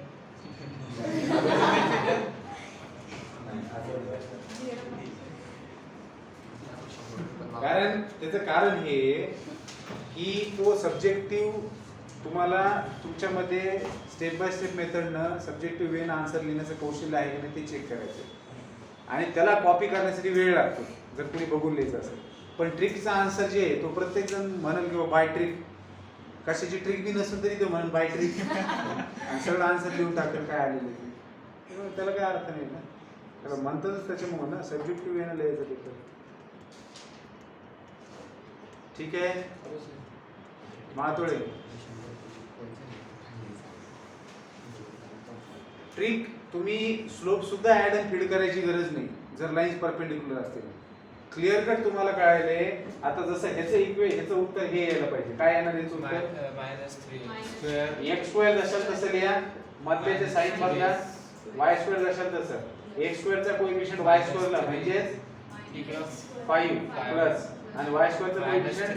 कारण त्याचं कारण हे की तो सब्जेक्टिव्ह तुम्हाला तुमच्यामध्ये स्टेप बाय स्टेप मेथडनं सब्जेक्टिव्ह वेन आन्सर लिहिण्याचं कौशल्य आहे की नाही ते चेक करायचं आणि त्याला कॉपी करण्यासाठी वेळ लागतो जर कोणी बघून लिहायचं असेल। पण ट्रिकचा आन्सर जे आहे तो प्रत्येक जण म्हणेल किंवा बाय ट्रिक, कशाची ट्रिक बी नसेल तरी तो म्हणेल बाय ट्रिक आणि सगळं आन्सर लिहून टाकेल काय आलेलं ते, त्याला काय अर्थ नाही ना, त्याला म्हणतातच त्याच्यामुळे ना सब्जेक्टिव्ह वेन लिहायचं पेपर। ठीक आहे मातोळे, ट्रिक तुम्ही स्लोप सुद्धा ऍड अँड फीड करायची गरज नाही जर लाईन्स परपेंडिक्युलर असतील। क्लिअर कट तुम्हाला कळायले आता जसं ह्याचं उत्तर हे यायला पाहिजे, काय येणार याचं उत्तर -3 स्क्वेअर x स्क्वेअर जशाल तसं लिहा, मधल्याचे साइन बदला, y स्क्वेअर जशाल तसं, x स्क्वेअरचा कोएफिशिएंट y स्क्वेअरला म्हणजेच 5 प्लस आणि y स्क्वेअरचा कोएफिशिएंट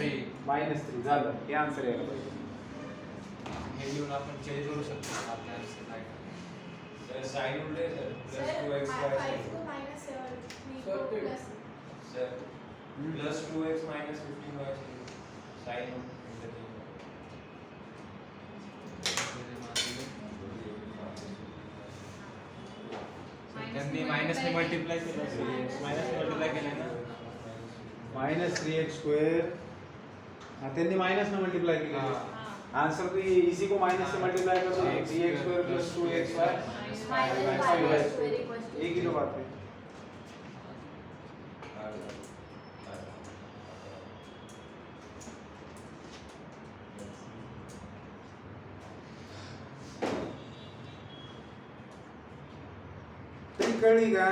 -3 झालं, हे आन्सर यायला पाहिजे। हे लिहून आपण चेंज करू शकतो आपल्या आन्सर काय सर साइन उलटे sir plus 2x sir y 5 को माइनस 7 सर, ते- plus sir plus 2x minus 15y sign त्यांनी मायनसने मल्टिप्लाय केलं, मायनस मल्टिप्लाय केलं ना -3x स्क्वेअर, त्यांनी माइनस ने मल्टीप्लाई किया, आंसर तो ये इसी को माइनस से मल्टीप्लाई कर दो, 3x स्क्वायर प्लस 2xy एक ही तो बात है। तरी कळली का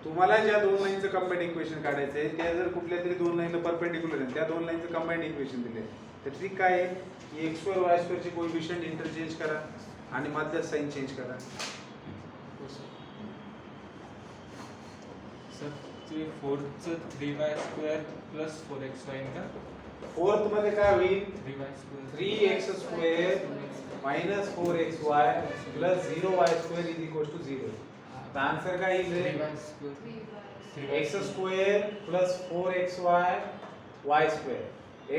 तुम्हाला ज्या दोन लाईनचं कंबाइंड इक्वेशन काढायचं आहे त्या जर कुठल्या तरी दोन लाईनला परपेंडिक्युलर आहे त्या दोन लाईनचं कंबाइंड इक्वेशन दिले तर ट्रिक काय आहे की x स्क्वेअर y स्क्वेअर चे कोएफिशिएंट इंटरचेंज करा आणि मधल्यात साइन चेंज करा। सर ते 4चं 3y स्क्वेअर प्लस 4x होईल का? फोर्थ मध्ये काय होईल 3x 3x² minus 4xy plus 0y² is equals to 0. तर आन्सर काय येईल x² plus 4xy y².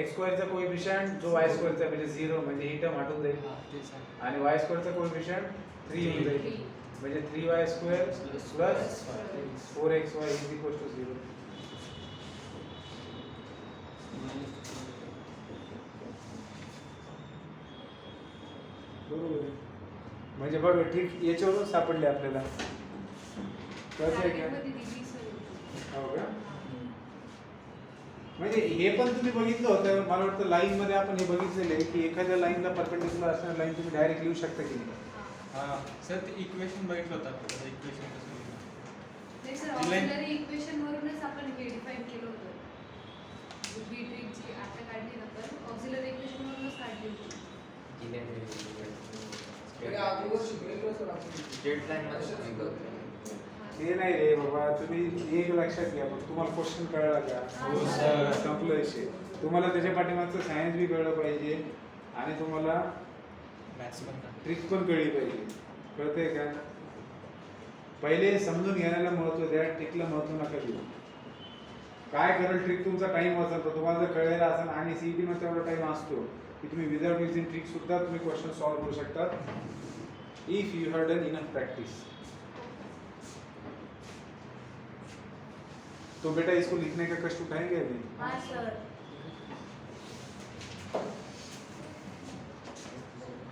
x² चा कोएफिशिएंट जो y² चा म्हणजे 0 म्हणजे ही टर्म हटून जाईल आणि y² चा कोएफिशिएंट 3 होऊन जाईल म्हणजे 3y² plus 4xy is equals to 0. बरोबर आहे. म्हणजे बघ ठीक याच्यावरून सापडले आपल्याला कसं आहे का मध्ये दिली सर. हो का म्हणजे हे पण तुम्ही बघितलं होतं मला वाटतं लाईन मध्ये आपण हे बघितलेलं आहे की एखाद्या लाईनला परपेंडिक्युलर असणारी लाईन तुम्ही डायरेक्ट लिहू शकता की नाही हां सर ते इक्वेशन बघितलं होतं आपल्याला इक्वेशन कसं लिहिलं नाही सर, ती line- ऑक्सिलरी इक्वेशन वरूनच आपण हे डिफाइन केलं होतं. बी ट्रिकची आता काढली ना पण ऑक्सिलरी इक्वेशन वरूनच काढली होती. हे अगोदर शिकलेलं सर आपण. स्ट्रेट लाईन मध्ये शिकलो होतो. ते नाही रे बाबा तुम्ही एक लक्षात घ्या पण तुम्हाला क्वेश्चन कळला का हो, सर. संपलं विषय तुम्हाला त्याच्या पाठीमागचं सायन्स बी कळलं पाहिजे आणि तुम्हाला मॅथ्स पण का ट्रिक पण कळली पाहिजे कळतंय का पहिले समजून घेण्याला महत्व द्या ट्रिकला महत्व नका देऊ काय करेल ट्रिक तुमचा टाइम वाचल तर तुम्हाला जर कळलेला असेल आणि सीईटी मध्ये तेवढा टाइम असतो की तुम्ही विदाउट युजिंग ट्रिक सुद्धा तुम्ही क्वेश्चन सॉल्व्ह करू शकता if you have done enough practice. तो बेटा इसको लिखने का कष्ट उठाएंगे अभी हाँ सर.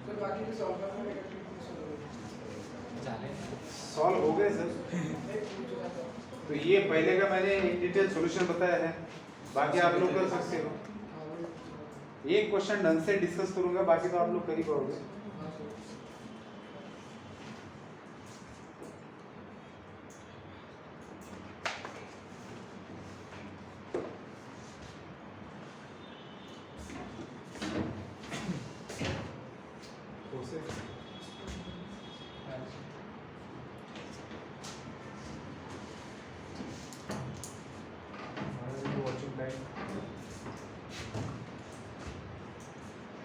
सर बाकी के सॉल्व करने का ट्रिक सर. झाले सॉल्व हो गए सर. तो ये पहले का मैंने इन डिटेल सॉल्यूशन बताया है बाकी आप लोग कर सकते हो. एक क्वेश्चन ढंग से डिस्कस करूंगा बाकी तो आप लोग कर ही पाओगे.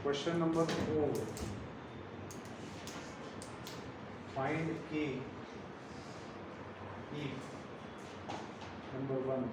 Question number 4. Find K if number 1.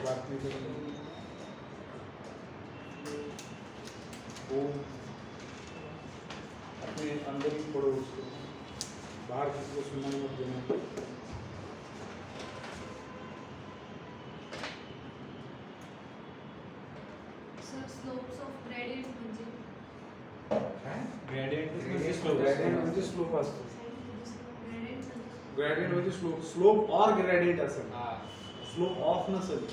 बात नहीं करेंगे. वो अपने अंदर ही पढ़ो उसको बाहर किसी को सुनना मत देना. सर स्लोप्स ऑफ ग्रेडियंट म्हणजे ग्रेडियंट ग्रेडियंट म्हणजे स्लोप असतो. ग्रेडियंट म्हणजे ग्रेडियंट म्हणजे स्लोप स्लोप और ग्रेडियंट असेल हां स्लोप ऑफ नसेल.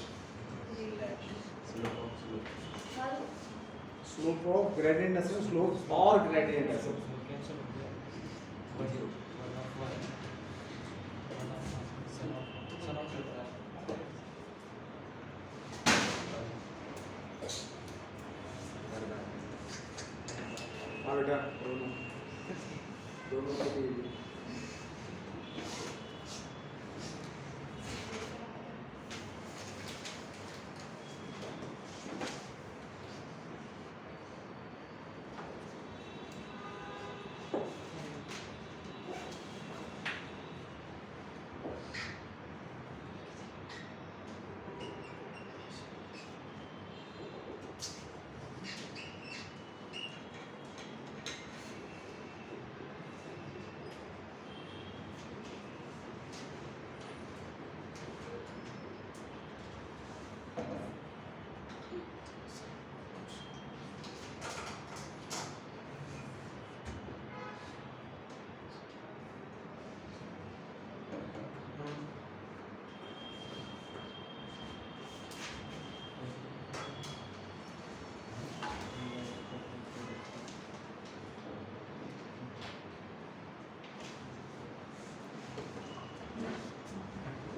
सर स्लोप ऑफ ग्रेडियंट असेल स्लोप और ग्रेडियंट असेल. कॅन्सल होते हाँ बेटा दोनों दोनों को दीजिए.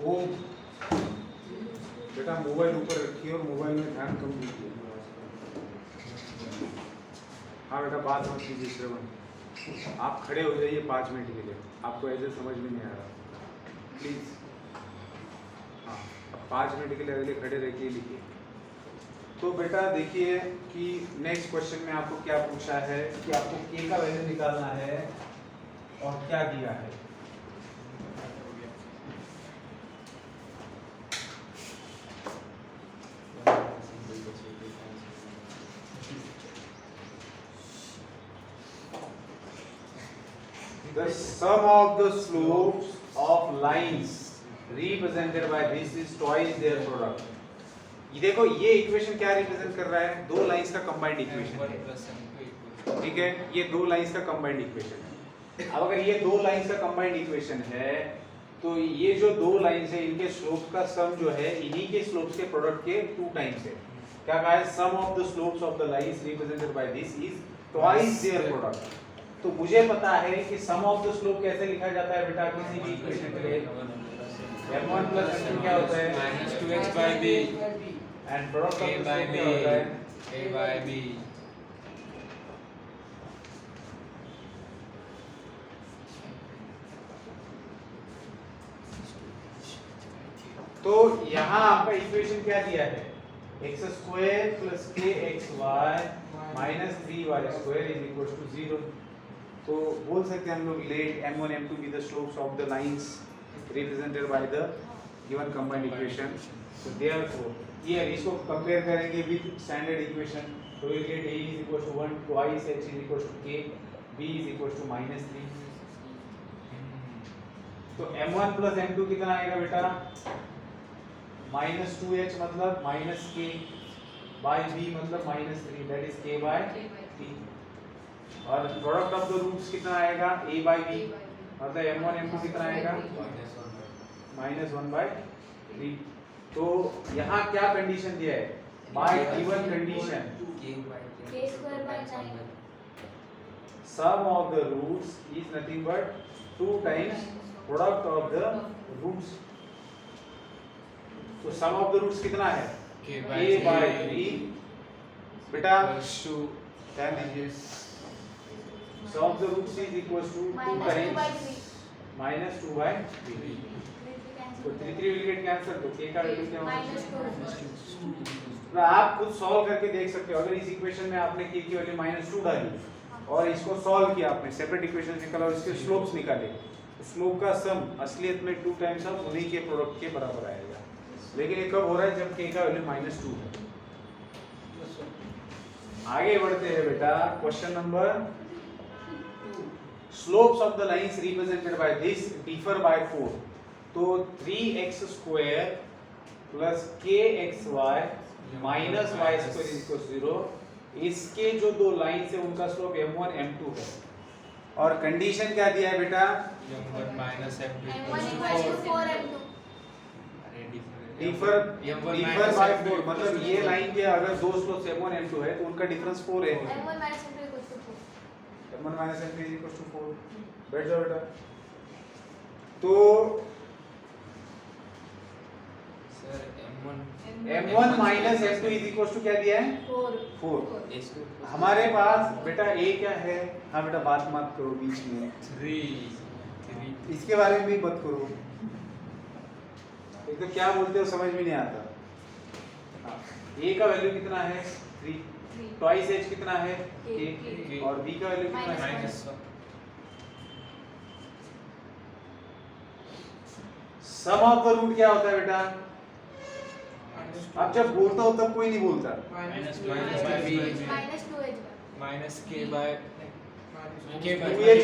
तो बेटा मोबाइल ऊपर रखिए और मोबाइल में ध्यान कम दीजिए। हाँ बेटा बात मत कीजिए श्रवण, आप खड़े हो जाइए 5 मिनट के लिए, आपको ऐसे समझ में नहीं आ रहा प्लीज। हाँ 5 मिनट के लिए अगले खड़े रह के लिखिए। तो बेटा देखिए कि नेक्स्ट क्वेश्चन में आपको क्या पूछा है कि आपको के का वैल्यू निकालना है और क्या दिया है। The sum of the slopes of lines represented by this is twice their product. ये देखो ये इक्वेशन क्या रिप्रेजेंट कर रहा है, दो लाइंस का कंबाइंड इक्वेशन है, ठीक है, ये दो लाइंस का कंबाइंड इक्वेशन है। अब अगर ये दो लाइंस का कंबाइंड इक्वेशन है तो ये जो दो लाइंस है इनके स्लोप का सम जो है इन्हीं के स्लोप्स के प्रोडक्ट के 2 टाइम्स है। क्या कहा है, sum of the slopes of the lines represented by this is twice their product. तो मुझे पता है कि सम ऑफ द स्लोप कैसे लिखा जाता है बेटा किसी भी इक्वेशन के लिए, m1 प्लस m2 क्या होता है -2x by b and product a of by the b क्या होता है a by b। तो यहाँ आपका इक्वेशन क्या दिया है, x² + kxy - 3y² = 0। तो बोल सकते हैं हम लोग late m1 m2 be the slopes of the lines represented by the given combined equation। So therefore here इसको कंपेयर करेंगे with standard equation तो we'll get a is = 1 twice h is = k, b is = -3। तो m1 + m2 कितना आएगा बेटा, -2h मतलब -k by b मतलब -3 that is k by 3। और प्रोडक्ट ऑफ द रूट्स कितना आएगा, a by b मतलब m1 m2 कितना आएगा -1/3। तो यहाँ क्या कंडीशन दिया है, bye given condition k² sum of the roots is nothing but 2 times product of the roots। तो sum of the roots कितना है k by 3 बेटा = ध्यान दीजिए, sum of the roots is equals to 2 times -2/3। तो 3 will get cancel, तो k का value क्या होगा -2। तो आप खुद सॉल्व करके देख सकते हो। अगर इस इक्वेशन में आपने k की वैल्यू -2 डाली और इसको सॉल्व किया आपने, सेपरेट इक्वेशन निकाला और इसके स्लोप्स निकाले, स्लोप का सम असलियत में 2 टाइम्स ऑफ उन्हीं के प्रोडक्ट के बराबर आएगा। लेकिन ये कब हो रहा है, जब k का वैल्यू -2 है। आगे बढ़ते हैं बेटा, question number 2। Slopes of the lines represented by this differ by 4। तो 3x² + kxy - y² = 0। इसके जो दो लाइंस है उनका स्लोप m1 m2 है और कंडीशन क्या दिया है बेटा, m1 - m2 m1 = 4 m2। Differ by 4 मतलब ये लाइन के अगर दो स्लोप m1 m2 है तो उनका डिफरेंस 4 है। m1 - m2 = 4। m1 - m2 = 4। बैठ जाओ बेटा। तो सर m1 m1 - m2 = क्या दिया है 4। हमारे पास बेटा a क्या है, हाँ बेटा बात मत करो बीच में, 3 इसके बारे में भी मत करो, एक तो क्या बोलते हो समझ में नहीं आता। हाँ, a का वैल्यू कितना है 3, ट्वाइस h कितना है k और b का वैल्यू कितना है -1। सम ऑफ द रूट क्या होता है बेटा, अब जब बोलता हो तब कोई नहीं बोलता। -2h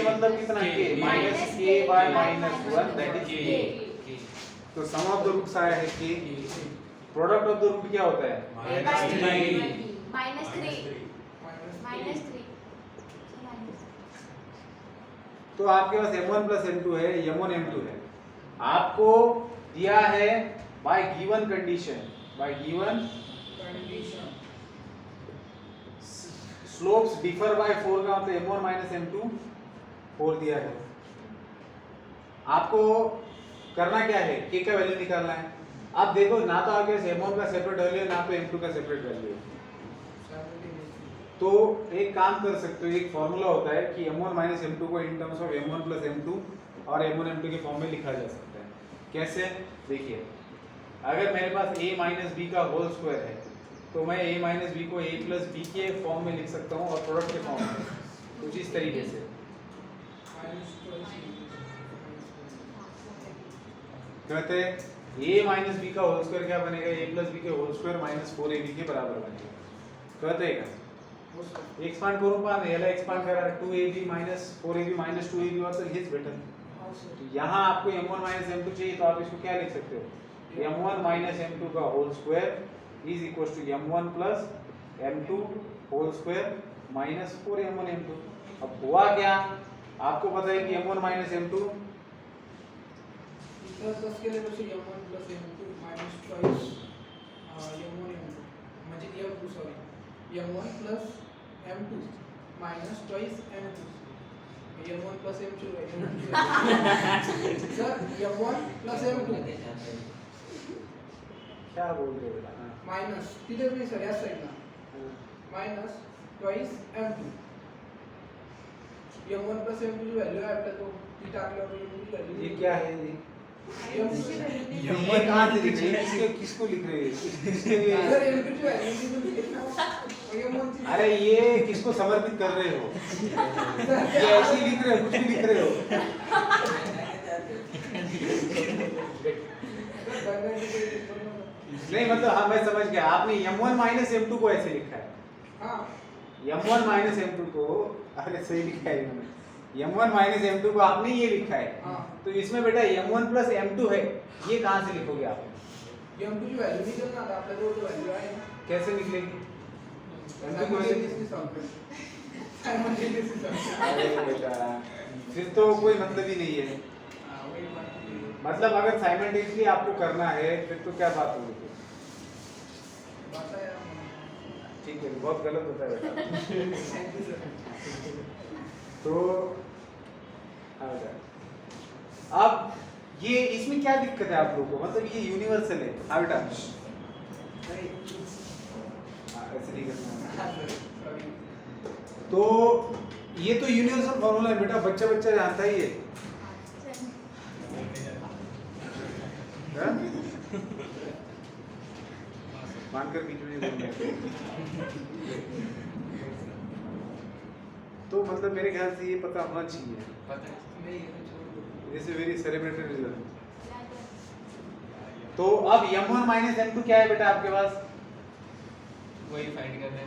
मतलब कितना k -k/-1 that is k। तो सम ऑफ द रूट्स आया है k, product of the root क्या होता है तो आपके पास m1 + m2 है, m1 m2 है, आपको दिया है bye given condition slopes differ by 4 का मतलब m1 - m2 4 दिया है। आपको करना क्या है, k का वैल्यू निकालना है। अब देखो ना तो आपके पास m1 का सेपरेट वैल्यू है ना तो m2 का सेपरेट वैल्यू है, तो एक काम कर सकते हो, एक फॉर्मूला होता है कि m1 माइनस m2 को in terms of m1 plus m2 और m1 m2 के फॉर्म में लिखा जा सकता है। कैसे, देखिए अगर मेरे पास a माइनस b का होल स्क्वायर है तो मैं a माइनस b को a प्लस b के फॉर्म में लिख सकता हूँ और प्रोडक्ट के फॉर्म में कुछ इस तरीके से। कहते हैं a माइनस b का होल स्क्वायर क्या बनेगा, a प्लस b के होल स्क्वायर माइनस 4ab के बराबर बनेगा। कहते हैं एक्सपांड करून पहा ना, याला एक्सपांड करा 2ab minus 4ab minus 2ab और तो हेच भेटल। तो यहाँ आपको m1 माइनस m2 चाहिए तो आप इसको क्या लिख सकते हो, m1 माइनस m2 का whole square is equal to m1 plus m2 whole square minus 4m1 m2। अब हुआ क्या, आपको पता है कि m1 माइनस m2 10 के लिए m1 plus m2 minus twice m1 m2 म्हणजे m2 sorry m1 plus m2 minus twice m2 m1 plus m2 sir m1 plus m2 क्या बोल रहे हो बेटा, माइनस तिथे नाही सर या साइडला minus twice m2 m1 plus m2 ची व्हॅल्यू आहे आपल्या तो ती टाकल्यावर m2 ची व्हॅल्यू ये क्या है ये कहाँ से लिख रहे हैं, किसको लिख रहे हैं, सर m2 ची व्हॅल्यू अरे ये किसको समर्पित कर रहे हो, ये ऐसे ही लिख रहे हो, कुछ भी लिख रहे हो। नहीं मतलब हाँ मैं समझ गया, आपने m1 माइनस m2 को ऐसे लिखा है। हाँ m1 माइनस m2 को, अरे सही लिखा है इन्होंने, m1 माइनस m2 को आपने ये लिखा है। हाँ तो इसमें बेटा m1 प्लस m2 है, ये कहाँ से लिखोगे आप, m2 ची व्हॅल्यू निघेल ना आता आपल्याजवळ तो व्हॅल्यू आहे ना कैसे निकलेगी, m2 को ऐसे, अरे बेटा फिर तो कोई मतलब ही नहीं है। मतलब अगर साइमल्टेनियसली आपको करना है फिर तो क्या बात होगी, ठीक है बहुत गलत होता है बेटा। तो हाँ बेटा, अब ये इसमें क्या दिक्कत है आप लोगों को, मतलब ये यूनिवर्सल है। हाँ बेटा, हाँ ऐसे नहीं करना है। तो ये तो यूनिवर्सल फॉर्मूला है बेटा, बच्चा बच्चा जानता ही है। मानकर बीच में बोलना है। तो मतलब मेरे ख्याल से ये पता होना चाहिए, this is very celebrated result. तो अब m1 माइनस m2 क्या है बेटा आपके पास, वही फाइंड करना है।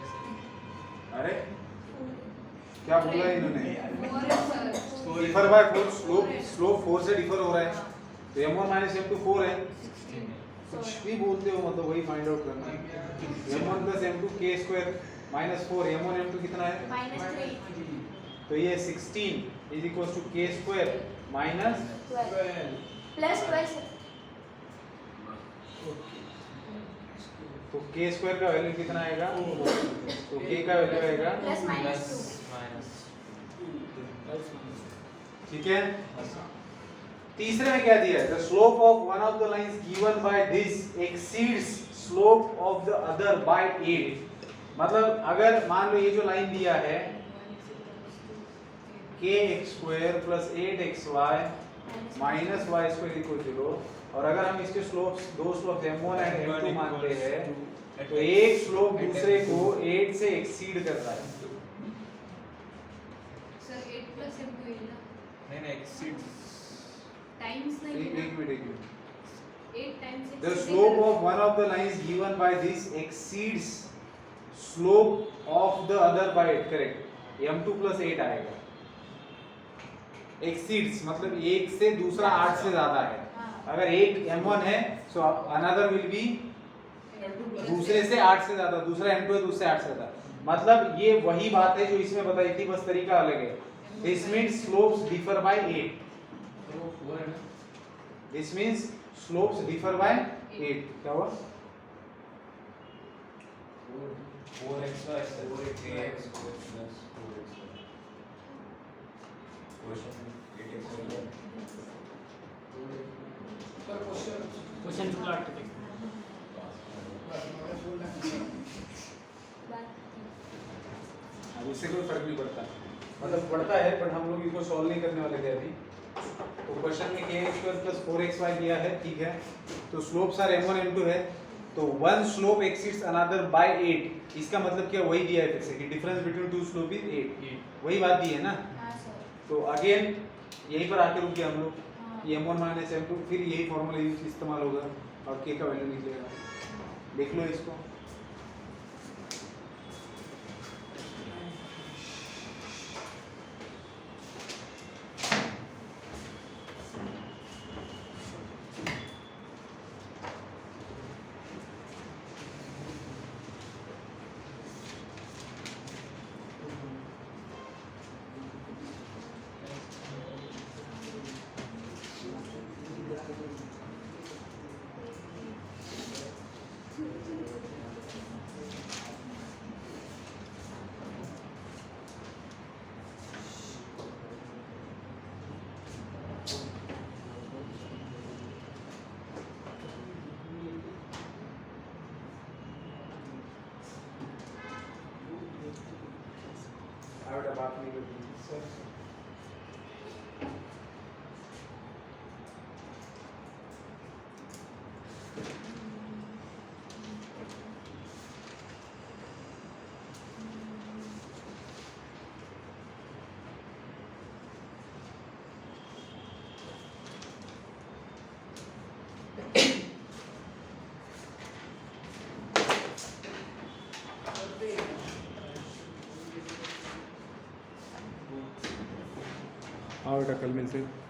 अरे क्या बोला इन्होंने, और डिफर बाय 4, स्लोप 4 से डिफर हो रहा है, तो m1 माइनस m2 4 है। कुछ भी बोलते हो मतलब वही फाइंड आउट करना है। m1 plus m2 k square minus 4, m1 m2 कितना है, -3 तो ये 16 is equal to k square minus 12 plus 12 तो k स्क्वायर का वैल्यू कितना आएगा, तो k का वैल्यू आएगा प्लस माइनस 2 ठीक है। तीसरे में क्या दिया है, the slope of one of the lines given by this exceeds slope of the other by 8। मतलब अगर मान लो ये जो लाइन दिया है kx² plus 8xy minus y² equal 0, और अगर हम इसके स्लोप्स, दो स्लोप्स m1 एंड m2 मानते हैं तो एक स्लोप दूसरे को 8 से एक्सीड कर रहा है। सर 8 प्लस m2 येईल ना, नहीं एक्सीड टाइम्स नाही एक आहे मिनट ना, 8 times The slope of one of the lines given by this exceeds slope of the other by 8, correct, m2 plus 8 आएगा। exceeds मतलब एक से दूसरा 8 से ज्यादा है, अगर एक m1 है so another will be दूसरे से 8 से ज्यादा, दूसरा m2 है दूसरे 8 से ज्यादा। मतलब ये वही बात है जो इसमें बताई थी, बस तरीका अलग है। This means slopes differ by 8, this means slopes differ by 8। क्या हुआ, 4xy 3x plus 4xy question 8x sir question question चुकला वाटतं ते. अब उससे कोई फर्क नहीं पड़ता, मतलब पड़ता है बट हम लोग इसको सॉल्व नहीं करने वाले थे अभी। तो क्वेश्चन में kx² + 4xy दिया है, ठीक है। तो स्लोप्स आर m1 m2 है, तो one slope exceeds another by 8। इसका मतलब क्या, वही दिया है फिर से कि difference between two slope is 8, वही बात दी है ना। हाँ सर। तो अगेन यहीं पर आके रुके हम लोग हाँ। कि m1 - m2, फिर यही फॉर्मूला इस्तेमाल होगा और k का वैल्यू निकलेगा। देख लो इसको। बेटा बात नहीं करती सर। हाँ बेटा कल मिलते हैं।